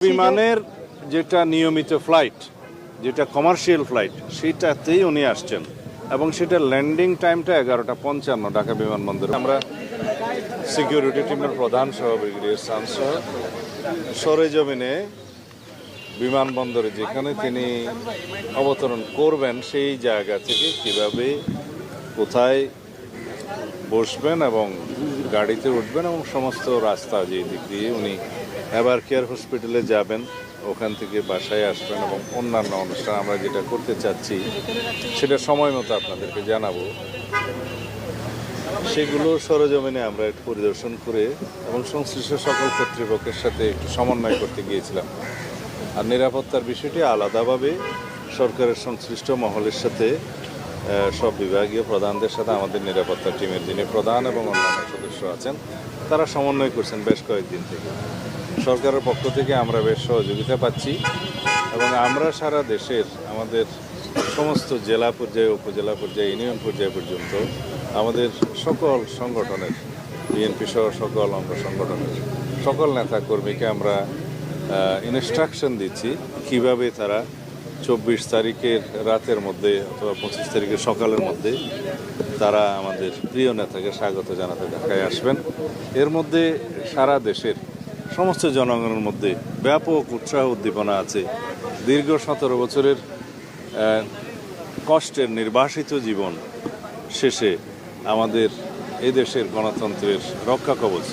বিমানের যেটা নিয়মিত ফ্লাইট, যেটা কমার্শিয়াল ফ্লাইট, সেটাতেই উনি আসছেন এবং সেটা ল্যান্ডিং টাইমটা 11:55 ঢাকা বিমানবন্দরে। আমরা সিকিউরিটি টিমের প্রধান সহ ব্রিগেডিয়ার সান সহ সরেজমিনে বিমানবন্দরে যেখানে তিনি অবতরণ করবেন সেই জায়গা থেকে কিভাবে কোথায় বসবেন এবং গাড়িতে উঠবেন এবং সমস্ত রাস্তা যে দিক দিয়ে উনি এবার কেয়ার হসপিটালে যাবেন, ওখান থেকে বাসায় আসবেন এবং অন্যান্য অনুষ্ঠান আমরা যেটা করতে চাচ্ছি সেটা সময় মতো আপনাদেরকে জানাবো। সেগুলো সরেজমিনে আমরা একটু পরিদর্শন করে এবং সংশ্লিষ্ট সকল কর্তৃপক্ষের সাথে একটু সমন্বয় করতে গিয়েছিলাম। আর নিরাপত্তার বিষয়টি আলাদাভাবে সরকারের সংশ্লিষ্ট মহলের সাথে সব বিভাগীয় প্রধানদের সাথে আমাদের নিরাপত্তা টিমের যিনি প্রধান এবং অন্যান্য সদস্য আছেন তারা সমন্বয় করছেন বেশ কয়েকদিন থেকে। সরকারের পক্ষ থেকে আমরা বেশ সহযোগিতা পাচ্ছি এবং আমরা সারা দেশের আমাদের সমস্ত জেলা পর্যায়ে, উপজেলা পর্যায়ে, ইউনিয়ন পর্যায়ে পর্যন্ত আমাদের সকল সংগঠনের, বিএনপি সহ সকল অঙ্গ সংগঠনের সকল নেতা কর্মীকে আমরা ইনস্ট্রাকশন দিচ্ছি কিভাবে তারা 24 তারিখের রাতের মধ্যে অথবা 25 তারিখের সকালের মধ্যে তারা আমাদের প্রিয় নেতাকে স্বাগত জানাতে ঢাকায় আসবেন। এর মধ্যে সারা দেশের সমস্ত জনগণের মধ্যে ব্যাপক উৎসাহ উদ্দীপনা আছে। দীর্ঘ 17 বছরের কষ্টের নির্বাসিত জীবন শেষে আমাদের এই দেশের গণতন্ত্রের রক্ষা কবচ,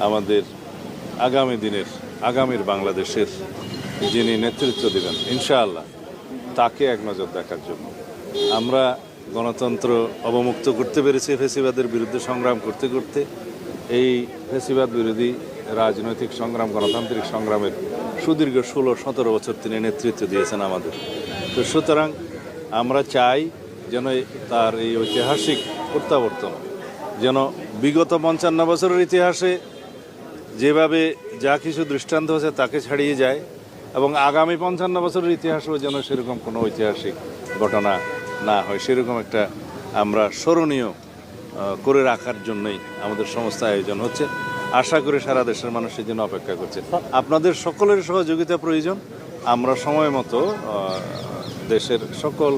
আমাদের আগামীর বাংলাদেশের যিনি নেতৃত্ব দেবেন ইনশাআল্লাহ, তাকে এক নজর দেখার জন্য আমরা গণতন্ত্র অবমুক্ত করতে পেরেছি। ফ্যাসিবাদের বিরুদ্ধে সংগ্রাম করতে করতে এই ফ্যাসিবাদ বিরোধী রাজনৈতিক সংগ্রাম, গণতান্ত্রিক সংগ্রামের সুদীর্ঘ 16-17 বছর তিনি নেতৃত্ব দিয়েছেন আমাদের। তো সুতরাং আমরা চাই যেন তার এই ঐতিহাসিক প্রত্যাবর্তন যেন বিগত 55 বছরের ইতিহাসে যেভাবে যা কিছু দৃষ্টান্ত আছে তাকে ছাড়িয়ে যায় এবং আগামী 55 বছরের ইতিহাসেও যেন সেরকম কোনো ঐতিহাসিক ঘটনা না হয়, সেরকম একটা আমরা স্মরণীয় করে রাখার জন্যই আমাদের সমস্ত আয়োজন হচ্ছে। আশা করি সারা দেশের মানুষের জন্য অপেক্ষা করছে। আপনাদের সকলের সহযোগিতা প্রয়োজন। আমরা সময় মতো দেশের সকল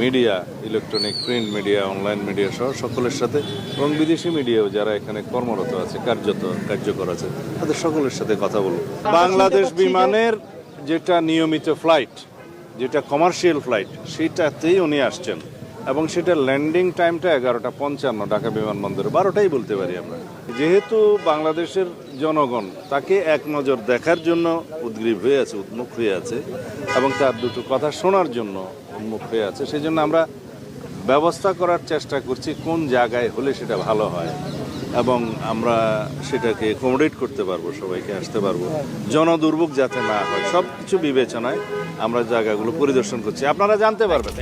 media, electronic, print media, online media সহ সকলের সাথে এবং বিদেশি মিডিয়াও যারা এখানে কর্মরত আছে, কার্যকর আছে, তাদের সকলের সাথে কথা বলব। বাংলাদেশ বিমানের যেটা নিয়মিত ফ্লাইট, যেটা কমার্শিয়াল ফ্লাইট, সেটাতেই উনি আসছেন এবং সেটা ল্যান্ডিং টাইমটা 11:55 ঢাকা বিমানবন্দরে, 12টাই বলতে পারি আমরা। যেহেতু বাংলাদেশের জনগণ তাকে এক নজর দেখার জন্য উদ্গ্রীব হয়ে আছে, উন্মুখ হয়ে আছে এবং তার দুটো কথা শোনার জন্য উন্মুখ হয়ে আছে, সেই জন্য আমরা ব্যবস্থা করার চেষ্টা করছি কোন জায়গায় হলে সেটা ভালো হয় এবং আমরা সেটাকে অ্যাকোমোডেট করতে পারবো, সবাইকে আসতে পারবো, জনদুর্ভোগ যাতে না হয়, সব কিছু বিবেচনায় আমরা জায়গাগুলো পরিদর্শন করছি। আপনারা জানতে পারবেন।